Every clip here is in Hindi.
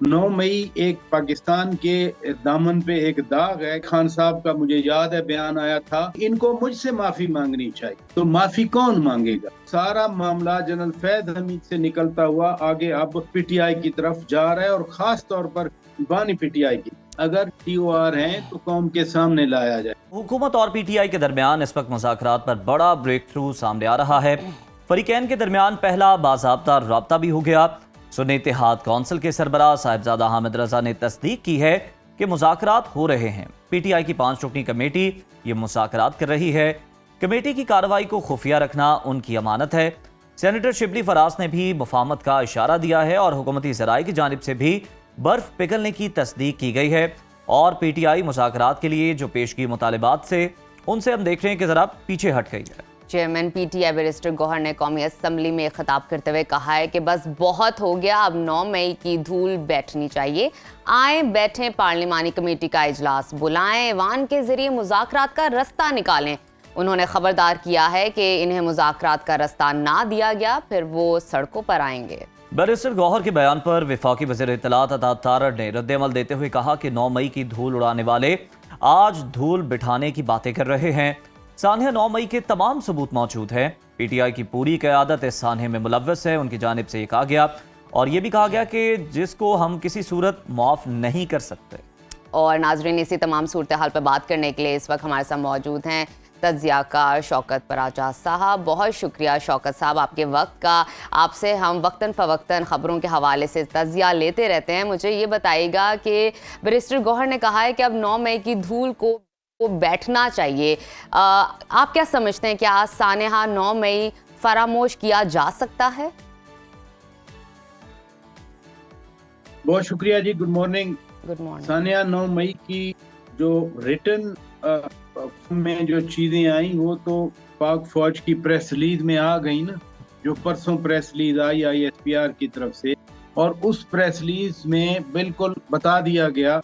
9 मई एक पाकिस्तान के दामन पे एक दाग है। खान साहब का मुझे याद है बयान आया था, इनको मुझसे माफी मांगनी चाहिए। तो माफी कौन मांगेगा? सारा मामला जनरल फैज हमीद से निकलता हुआ आगे अब पीटीआई की तरफ जा रहा है, और खास तौर पर बानी पीटीआई की। अगर टीओआर हैं तो कौम के सामने लाया जाए। हुकूमत और पीटीआई के दरमियान इस वक्त मुज़ाकरात पर बड़ा ब्रेक थ्रू सामने आ रहा है। फरीकैन के दरमियान पहला बाज़ाब्ता राब्ता भी हो गया। सुन्नी इत्तेहाद कौंसिल के सरबराह साहिबजादा हामिद रजा ने तस्दीक की है कि मुज़ाकरात हो रहे हैं। पीटीआई की 5 रुकनी कमेटी ये मुज़ाकरात कर रही है। कमेटी की कार्रवाई को खुफिया रखना उनकी अमानत है। सेनेटर शिबली फराज ने भी मुफाहमत का इशारा दिया है और हुकूमती ज़राए की जानिब से भी बर्फ पिघलने की तस्दीक की गई है। और पीटीआई मुज़ाकरात के लिए जो पेशगी मुतालिबात से उनसे हम देख रहे हैं कि जरा पीछे हट गई है। चेयरमैन पीटीआई बैरिस्टर गौहर ने कौमी असम्बली में खिताब करते हुए कहा है कि बस बहुत हो गया, अब 9 मई की धूल बैठनी चाहिए। आए बैठें, पार्लिमानी कमेटी का इजलास बुलाएं, ऐवान के जरिए मुज़ाकरात का रास्ता निकालें। उन्होंने खबरदार किया है कि इन्हें मुज़ाकरात का रास्ता ना दिया गया फिर वो सड़कों पर आएंगे। बैरिस्टर गौहर के बयान पर वफाकी वज़ीर इत्तलात अता तारड़ ने रद्द-ए-अमल देते हुए कहा कि 9 मई की धूल उड़ाने वाले आज धूल बिठाने की बातें कर रहे हैं। सानिया 9 मई के तमाम सबूत मौजूद हैं। पीटीआई की पूरी क़यादत इस सान्हे में मुलव्वस है। उनकी जानिब से ये कहा गया और ये भी कहा गया कि जिसको हम किसी सूरत माफ़ नहीं कर सकते। और नाजरीन, इसी तमाम सूरत हाल पर बात करने के लिए इस वक्त हमारे साथ मौजूद हैं तज्जियाकार शौकत पराजा साहब। बहुत शुक्रिया शौकत साहब आपके वक्त का। आपसे हम वक्तन फ़वक्तन ख़बरों के हवाले से तज्जिया लेते रहते हैं। मुझे ये बताइएगा कि बैरिस्टर गौहर ने कहा है कि अब 9 मई की धूल को बैठना चाहिए। आप क्या समझते हैं, क्या सानेहा 9 मई फरामोश किया जा सकता है? बहुत शुक्रिया जी। Good morning. Good morning. Sania 9 मई की जो रिटन में जो चीजें आई वो तो पाक फौज की प्रेस रिलीज में आ गई ना, जो परसों प्रेस रिलीज आई ISPR की तरफ से। और उस प्रेस रिलीज में बिल्कुल बता दिया गया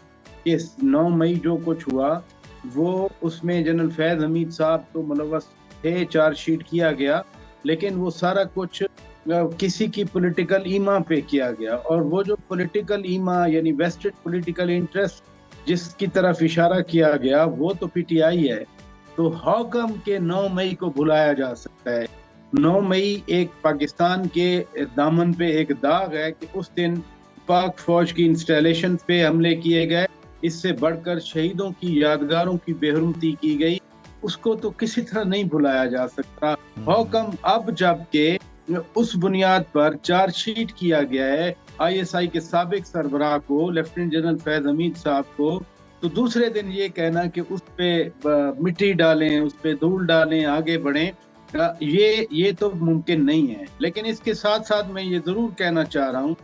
कि 9 मई जो कुछ हुआ वो उसमें जनरल फैज हमीद साहब तो मुलव्वस थे, चार्जशीट किया गया, लेकिन वो सारा कुछ किसी की पॉलिटिकल ईमा पे किया गया। और वो जो पॉलिटिकल ईमा यानी वेस्टेड पॉलिटिकल इंटरेस्ट जिसकी तरफ इशारा किया गया वो तो पीटीआई है। तो हाउ कम के 9 मई को भुलाया जा सकता है? 9 मई एक पाकिस्तान के दामन पे एक दाग है कि उस दिन पाक फौज की इंस्टॉलेशन पे हमले किए गए। इससे बढ़कर शहीदों की यादगारों की बेहरुमती की गई, उसको तो किसी तरह नहीं भुलाया जा सकता। हाउ कम अब जबकि उस बुनियाद पर चार्जशीट किया गया है ISI के साबिक सरबराह को, लेफ्टिनेंट जनरल फैज हमीद साहब को, तो दूसरे दिन ये कहना कि उस पे मिट्टी डालें, उस पे धूल डालें, आगे बढ़ें, ये तो मुमकिन नहीं है। लेकिन इसके साथ साथ मैं ये जरूर कहना चाह रहा हूँ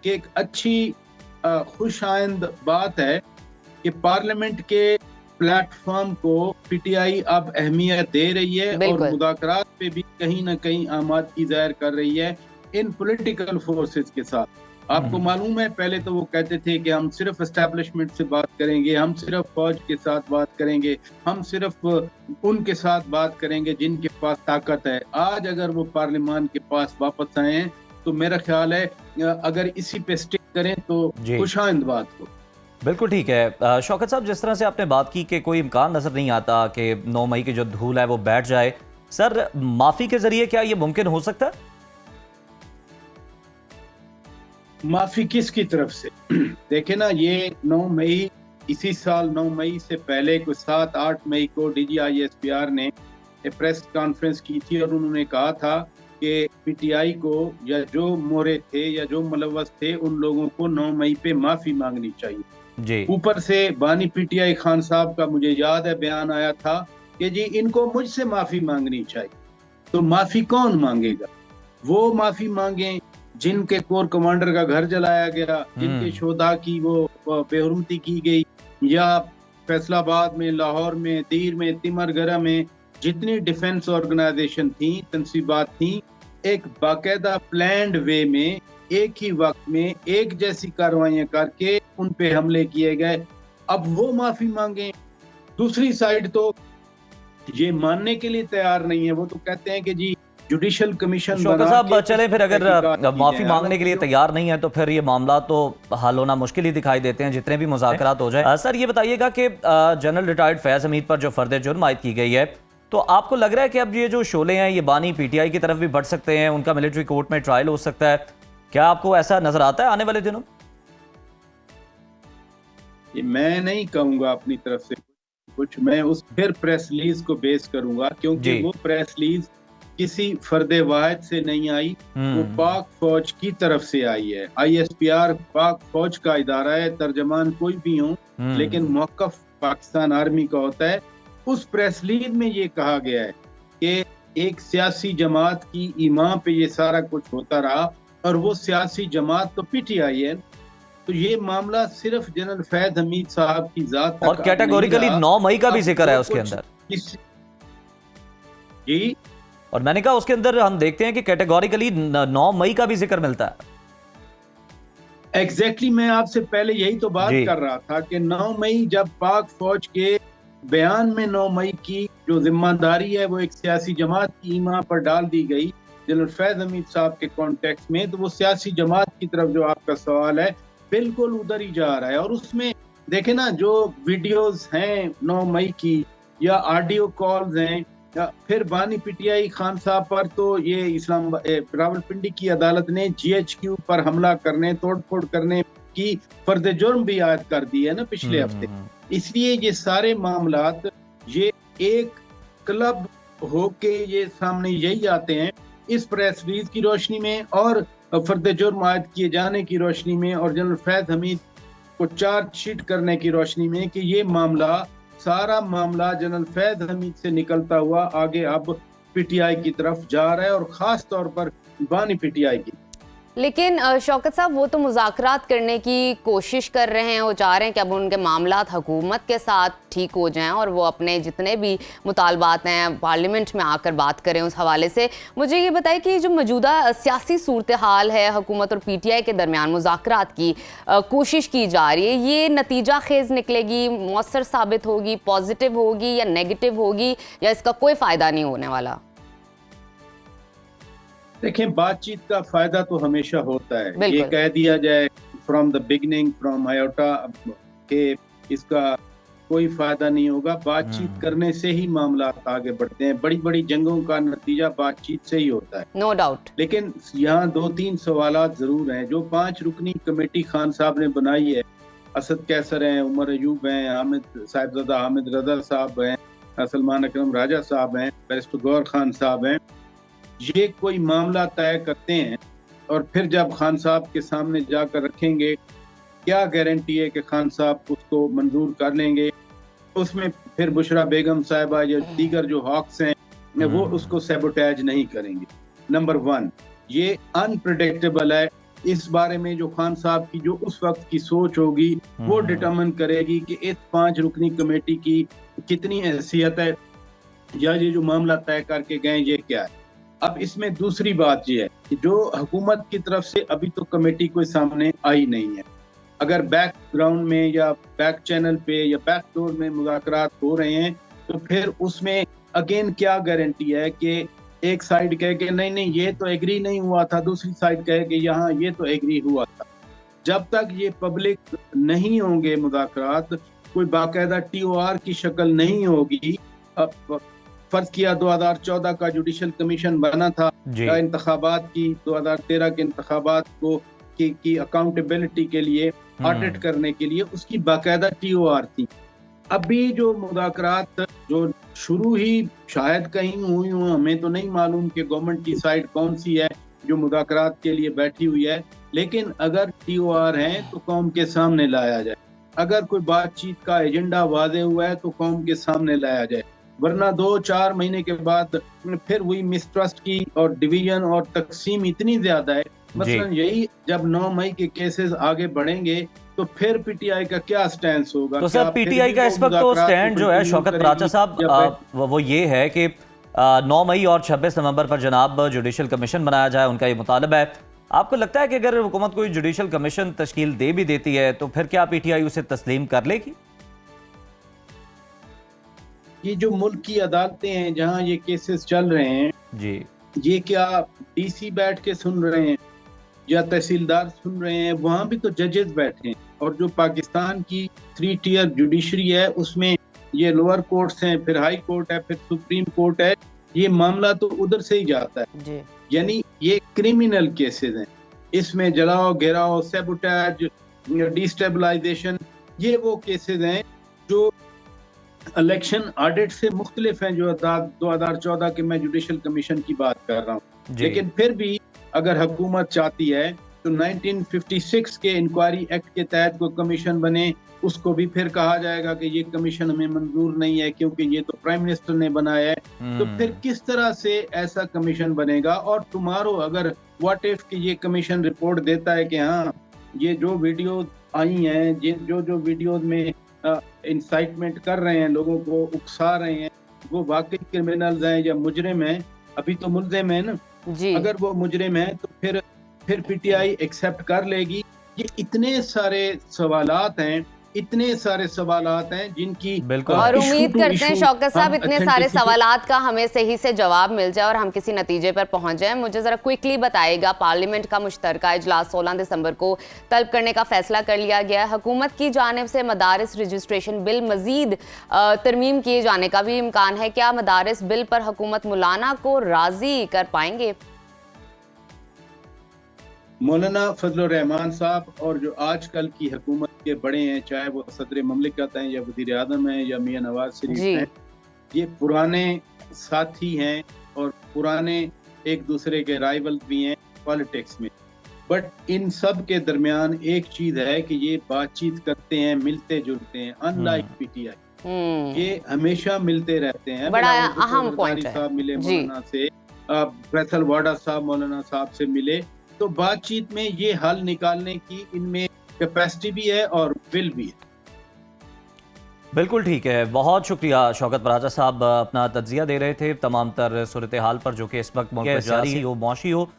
कि एक अच्छी खुशाइंद बात है कि पार्लियामेंट के प्लेटफॉर्म को पीटीआई अब अहमियत दे रही है और मुज़ाकरात पे भी कहीं ना कहीं आमादगी जाहिर कर रही है इन पॉलिटिकल फोर्सेस के साथ। आपको मालूम है पहले तो वो कहते थे कि हम सिर्फ एस्टैब्लिशमेंट से बात करेंगे, हम सिर्फ फौज के साथ बात करेंगे, हम सिर्फ उनके साथ बात करेंगे जिनके पास ताकत है। आज अगर वो पार्लियामान के पास वापस आए हैं तो मेरा ख्याल है अगर इसी पे स्टिक करें तो खुशाइंद बात हो। बिल्कुल ठीक है शौकत साहब, जिस तरह से आपने बात की कि कोई इम्कान नजर नहीं आता कि 9 मई की जो धूल है वो बैठ जाए, सर माफी के जरिए क्या ये मुमकिन हो सकता है? माफी किसकी तरफ से? देखे ना, ये 9 मई इसी साल 9 मई से पहले को 7-8 मई को DG ISPR ने प्रेस कॉन्फ्रेंस की थी और उन्होंने कहा था कि पीटीआई को या जो मोरे थे या जो मुलव्वस थे उन लोगों को 9 मई पे माफी मांगनी चाहिए। ऊपर से बानी पीटीआई खान साहब का मुझे याद है बयान आया था कि जी इनको मुझसे माफी मांगनी चाहिए। तो माफी कौन मांगेगा? वो माफी मांगे जिनके कोर कमांडर का घर जलाया गया, जिनके शोधा की वो बेहुरमती की गई, या फैसलाबाद में, लाहौर में, दीर में, तिमरगरा में जितनी डिफेंस ऑर्गेनाइजेशन थी, तंसीबात थी, एक बाकायदा प्लान्ड वे में एक ही वक्त में एक जैसी कार्रवाइयां करके उन पे हमले किए गए। अब वो माफी मांगे। दूसरी साइड तो ये मानने के लिए तैयार नहीं है। वो तो कहते हैं कि जी जुडिशल कमीशन शौकत बना साहब के चलें फिर, अगर तहकीकात की माफी जाए। मांगने के लिए तैयार नहीं है तो फिर ये मामला तो हल होना मुश्किल ही दिखाई देते हैं, जितने भी मुज़ाकरात हो जाए। सर ये बताइएगा कि जनरल रिटायर्ड फैज़ हमीद पर जो फर्द जुर्म आयद की गई है, तो आपको लग रहा है कि अब ये जो शोले हैं ये बानी पीटीआई की तरफ भी बढ़ सकते हैं, उनका मिलिट्री कोर्ट में ट्रायल हो सकता है, क्या आपको ऐसा नजर आता है आने वाले दिनों? ये मैं नहीं कहूंगा अपनी तरफ से कुछ, मैं उस फिर प्रेस रिलीज को बेस करूंगा, क्योंकि जी। वो प्रेस रिलीज किसी फर्दे वाहिद से नहीं आई, वो पाक फौज की तरफ से आई है। ISPR पाक फौज का इदारा है, तर्जमान कोई भी हो, लेकिन मौकफ पाकिस्तान आर्मी का होता है। उस प्रेस रिलीज में ये कहा गया है कि एक सियासी जमात की ईमा पे ये सारा कुछ होता रहा, और वो सियासी जमात तो PTI है। तो ये मामला सिर्फ जनरल फैज हमीद साहब की जात तक और कैटेगोरिकली 9 मई का भी जिक्र है उसके अंदर। जी, और मैंने कहा उसके अंदर हम देखते हैं कि कैटेगोरिकली 9 मई का भी जिक्र मिलता है। एग्जैक्टली मैं आपसे पहले यही तो बात कर रहा था कि 9 मई जब पाक फौज के बयान में 9 मई की जो जिम्मेदारी है वो एक सियासी जमात की ईमा पर डाल दी गई जनरल फैज हमीद साहब के कॉन्टेक्स्ट में, तो वो सियासी जमात की तरफ जो आपका सवाल है बिल्कुल उधर ही जा रहा है। और उसमें देखे ना, जो वीडियोस हैं 9 मई की या ऑडियो कॉल्स हैं, या फिर बानी PTI खान साहब पर तो ये रावलपिंडी की अदालत ने GHQ पर हमला करने, तोड़फोड़ करने की फर्द जुर्म भी आयद कर दी है ना पिछले हफ्ते। इसलिए ये सारे मामलात ये एक क्लब होके ये सामने यही आते हैं इस प्रेस रिलीज की रोशनी में और फर्द जुर्म आयद किए जाने की रोशनी में और जनरल फैज हमीद को चार्जशीट करने की रोशनी में कि ये मामला, सारा मामला जनरल फैज हमीद से निकलता हुआ आगे अब PTI की तरफ जा रहा है, और खास तौर पर बानी PTI की। लेकिन शौकत साहब, वो तो मुज़ाकरात करने की कोशिश कर रहे हैं, वो चाह रहे हैं कि अब उनके मामलात हुकूमत के साथ ठीक हो जाएं और वो अपने जितने भी मुतालबात हैं पार्लियामेंट में आकर बात करें। उस हवाले से मुझे ये बताइए कि जो मौजूदा सियासी सूरत हाल है हुकूमत और PTI के दरमियान मुज़ाकरात की कोशिश की जा रही है, ये नतीजा खेज़ निकलेगी, मौसर साबित होगी, पॉजिटिव होगी या नेगेटिव होगी, या इसका कोई फ़ायदा नहीं होने वाला? देखें, बातचीत का फायदा तो हमेशा होता है। ये कह दिया जाए from the beginning, from iota के इसका कोई फायदा नहीं होगा। बातचीत करने से ही मामला आगे बढ़ते हैं। बड़ी बड़ी जंगों का नतीजा बातचीत से ही होता है, नो डाउट। लेकिन यहाँ 2-3 सवालात जरूर हैं। जो 5 रुकनी कमेटी खान साहब ने बनाई है, असद कैसर हैं, उमर अयूब हैं, हामिद साहिबजादा हामिद रजा साहब हैं, सलमान अकरम राजा साहब हैं, बैरिस्टर गौर खान साहब हैं, ये कोई मामला तय करते हैं और फिर जब खान साहब के सामने जाकर रखेंगे, क्या गारंटी है कि खान साहब उसको मंजूर कर लेंगे? उसमें फिर बुशरा बेगम साहिबा या दीगर जो हॉक्स हैं वो उसको सैबोटेज नहीं करेंगे। नंबर 1, ये अनप्रेडिक्टेबल है। इस बारे में जो खान साहब की जो उस वक्त की सोच होगी वो डिटरमिन करेगी कि इस 5 रुकनी कमेटी की कितनी हैसियत है या ये जो मामला तय करके गए ये क्या है। अब इसमें दूसरी बात ये है कि जो हुकूमत की तरफ से अभी तो कमेटी कोई सामने आई नहीं है। अगर बैकग्राउंड में या बैक चैनल पे या बैक डोर में मुज़ाकरात हो रहे हैं तो फिर उसमें अगेन क्या गारंटी है कि एक साइड कहे कि नहीं नहीं ये तो एग्री नहीं हुआ था, दूसरी साइड कहे कि यहाँ ये तो एग्री हुआ था। जब तक ये पब्लिक नहीं होंगे मुज़ाकरात, कोई बाकायदा TOR की शक्ल नहीं होगी। अब फर्ज किया 2014 का जुडिशल कमीशन बना था इंतखाबात की, 2013 के इंतखाबात को की अकाउंटेबिलिटी के लिए, ऑडिट करने के लिए, उसकी बाकायदा TOR थी। अभी जो मुज़ाकरात जो शुरू ही शायद कहीं हुई हो, हमें तो नहीं मालूम कि गवर्नमेंट की साइड कौन सी है जो मुज़ाकरात के लिए बैठी हुई है, लेकिन अगर TOR है तो कौम के सामने लाया जाए। अगर कोई बातचीत का एजेंडा वादे हुआ है तो कौम के सामने लाया जाए, वरना 2-4 महीने के बाद फिर वही मिसट्रस्ट की और डिवीजन और तकसीम इतनी ज्यादा है। मसलन यही जब 9 मई के केसेस आगे बढ़ेंगे तो फिर PTI का क्या स्टैंड होगा? तो सर PTI का इस वक्त तो स्टैंड जो है शौकत पराचा साहब वो ये है कि 9 मई और 26 नवंबर पर जनाब जुडिशल कमीशन बनाया जाए, उनका ये मुतालबा है। आपको लगता है कि अगर हुकूमत कोई जुडिशल कमीशन तश्कील दे भी देती है तो फिर क्या PTI उसे तस्लीम कर लेगी? ये जो मुल्क की अदालतें हैं जहां ये केसेस चल रहे हैं जी, ये क्या डीसी बैठ के सुन रहे हैं या तहसीलदार सुन रहे हैं? वहां भी तो जजेस बैठे हैं। और जो पाकिस्तान की 3 टियर जुडिशरी है उसमें ये लोअर कोर्ट्स हैं, फिर हाई कोर्ट है, फिर सुप्रीम कोर्ट है, ये मामला तो उधर से ही जाता है जी। यानी ये क्रिमिनल केसेस हैं। इसमें जलाओ, घेराव, सैबोटेज, डिस्टेबलाइजेशन, ये वो केसेस हैं जो इलेक्शन ऑडिट से मुख्तलिफ हैं, जो 2014 के मैं जुडिशल कमीशन की बात कर रहा हूँ। जी। लेकिन फिर भी अगर हुकूमत चाहती है तो 1956 के इंक्वायरी एक्ट के तहत कोई कमीशन बने, उसको भी फिर कहा जाएगा कि ये कमीशन हमें मंजूर नहीं है क्योंकि ये तो प्राइम मिनिस्टर ने बनाया है। तो फिर किस तरह से ऐसा कमीशन बनेगा? और टुमारो अगर व्हाट इफ कि ये कमीशन रिपोर्ट देता है कि हाँ ये जो वीडियो आई हैं, जो वीडियो में इंसाइटमेंट कर रहे हैं, लोगों को उकसा रहे हैं, वो वाकई क्रिमिनल्स हैं या मुजरिम हैं? अभी तो मुल्जिम है ना। जी। अगर वो मुजरिम है तो फिर पीटीआई एक्सेप्ट कर लेगी। ये इतने सारे सवालात हैं, इतने सारे सवालात हैं जिनकी बिल्कुल। और issue उम्मीद to करते हैं issue शौकत साहब हम इतने सारे authenticity- सवालात का हमें सही से जवाब मिल जाए और हम किसी नतीजे पर पहुंच जाए। मुझे जरा क्विकली बताइएगा, पार्लियामेंट का मुश्तरका इजलास 16 दिसंबर को तलब करने का फैसला कर लिया गया है। हुकूमत की जानिब से मदारिस रजिस्ट्रेशन बिल मजीद तरमीम किए जाने का भी इम्कान है। क्या मदारिस बिल पर हुकूमत मौलाना को राजी कर पाएंगे? मौलाना फजल रहमान साहब और जो आजकल की हुकूमत के बड़े हैं, चाहे वो सदर ममलिकत हैं या वजीर आजम हैं या मियां नवाज शरीफ जी। हैं, ये पुराने साथी हैं और पुराने एक दूसरे के राइवल भी हैं पॉलिटिक्स में। बट इन सब के दरमियान एक चीज है कि ये बातचीत करते हैं, मिलते जुलते हैं, अनलाइक पीटीआई ये हमेशा मिलते रहते हैं। बड़ा बिलावल अहम भुट्टो पॉइंट है। साहब मिले जी। मौलाना से, फैसल वाडा साहब मौलाना साहब से मिले, तो बातचीत में ये हल निकालने की इनमें कैपेसिटी भी है और विल भी है। बिल्कुल ठीक है। बहुत शुक्रिया शौकत बराजा साहब, अपना तज्जिया दे रहे थे तमाम तर सूरत हाल पर जो कि इस वक्त जारी हो, मौशी हो।